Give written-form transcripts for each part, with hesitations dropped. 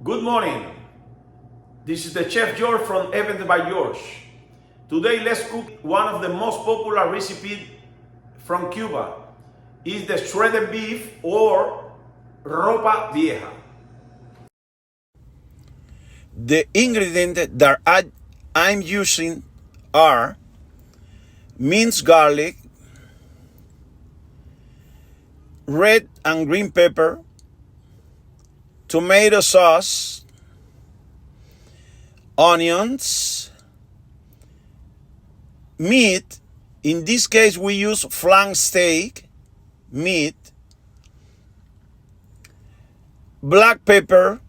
Good morning. This is the Chef George from Event by George. Today let's cook one of the most popular recipes from Cuba. It's the shredded beef or ropa vieja. The ingredients that I'm using are minced garlic, red and green pepper, tomato sauce, onions, meat. In this case, we use flank steak meat, black pepper,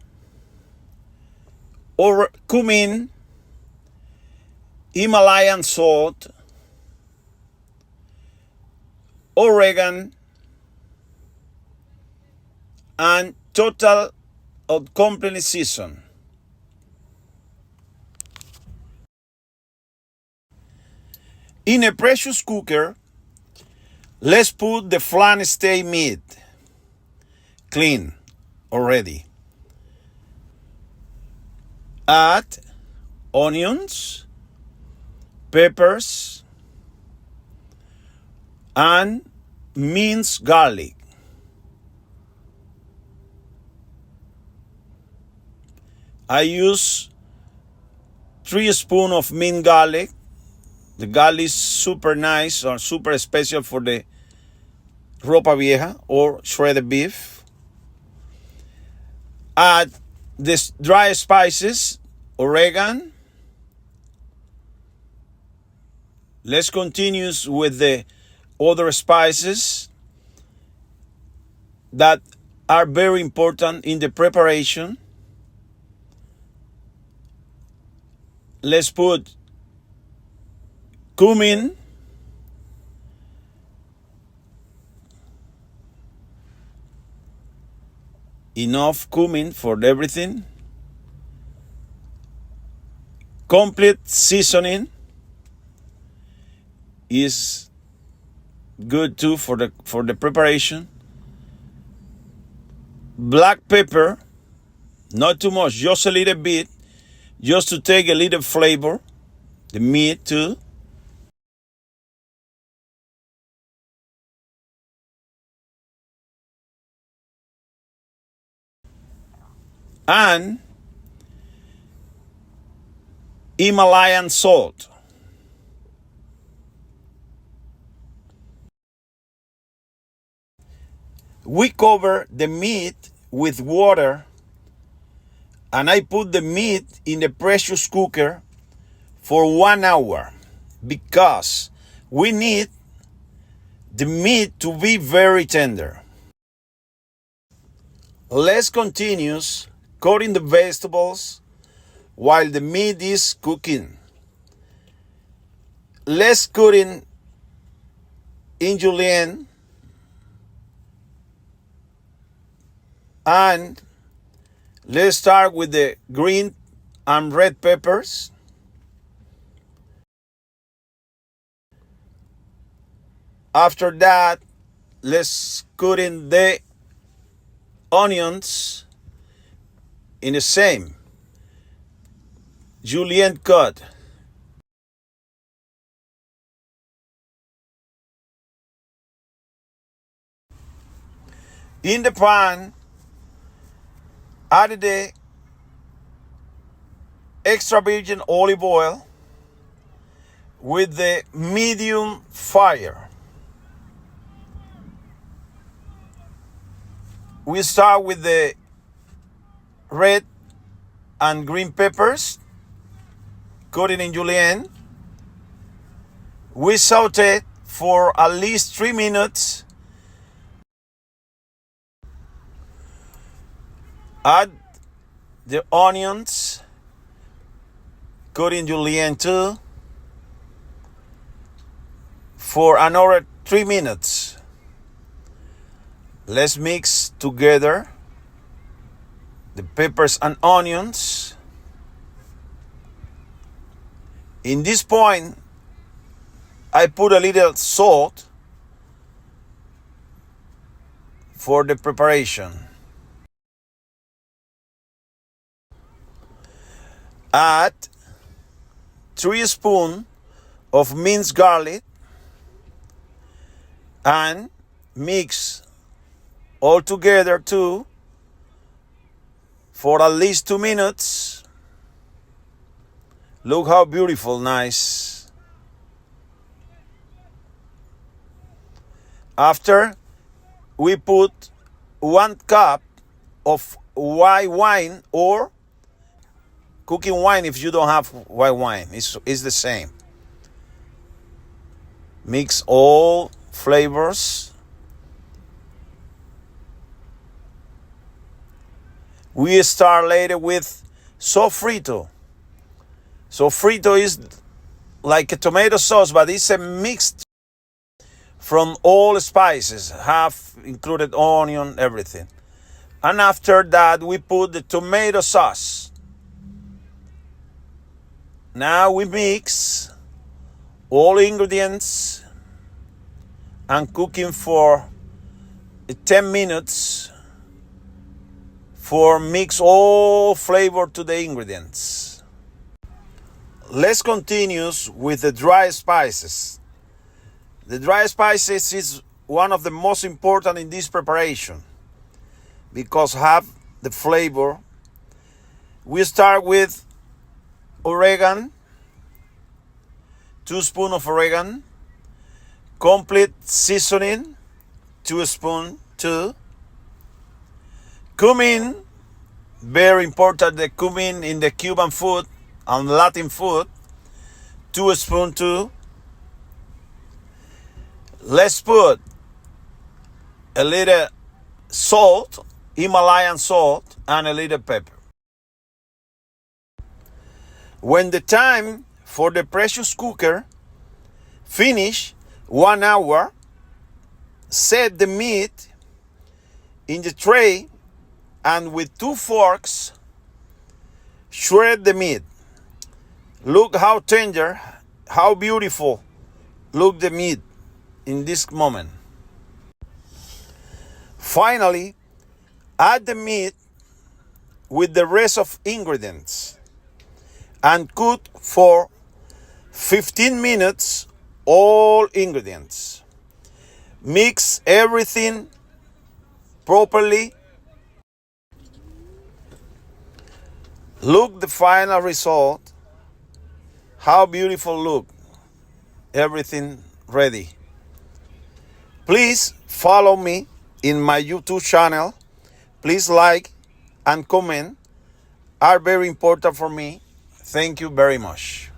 or cumin, Himalayan salt, oregano, and total of completely season. In a pressure cooker, let's put the flank steak meat, clean already. Add onions, peppers, and minced garlic. I use 3 spoons of minced garlic. The garlic is super nice or super special for the ropa vieja or shredded beef. Add this dry spices, oregano. Let's continue with the other spices that are very important in the preparation. Let's put cumin, enough cumin for everything. Complete seasoning is good too for the preparation. Black pepper, not too much, just a little bit, just to take a little flavor. The meat too. And Himalayan salt. We cover the meat with water, and I put the meat in the pressure cooker for 1 hour because we need the meat to be very tender. Let's continue cutting the vegetables while the meat is cooking. Let's cut in julienne and let's start with the green and red peppers. After that, let's cut in the onions in the same julienne cut. In the pan, add the extra virgin olive oil with the medium fire. We start with the red and green peppers, cut it in julienne. We saute for at least 3 minutes. Add the onions, cut in julienne too, for another 3 minutes. Let's mix together the peppers and onions. In this point, I put a little salt for the preparation. Add 3 spoons of minced garlic and mix all together too for at least 2 minutes. Look how beautiful, nice. After, we put 1 cup of white wine or cooking wine if you don't have white wine. It's the same. Mix all flavors. We start later with Sofrito. Sofrito is like a tomato sauce, but it's a mixed from all spices, half included onion, everything. And after that, we put the tomato sauce. Now we mix all ingredients and cooking for 10 minutes for mix all flavor to the ingredients. Let's continue with the dry spices. The dry spices is one of the most important in this preparation because have the flavor. We start with oregano, 2 spoons of oregano, complete seasoning, 2 spoons too. Cumin, very important, the cumin in the Cuban food and Latin food, 2 spoons too. Let's put a little salt, Himalayan salt, and a little pepper. When the time for the pressure cooker finish 1 hour, set the meat in the tray and with 2 forks, shred the meat. Look how tender, how beautiful look the meat in this moment. Finally, add the meat with the rest of ingredients and cook for 15 minutes all ingredients. Mix everything properly. Look the final result. How beautiful look. Everything ready. Please follow me in my YouTube channel. Please like and comment. Are very important for me. Thank you very much.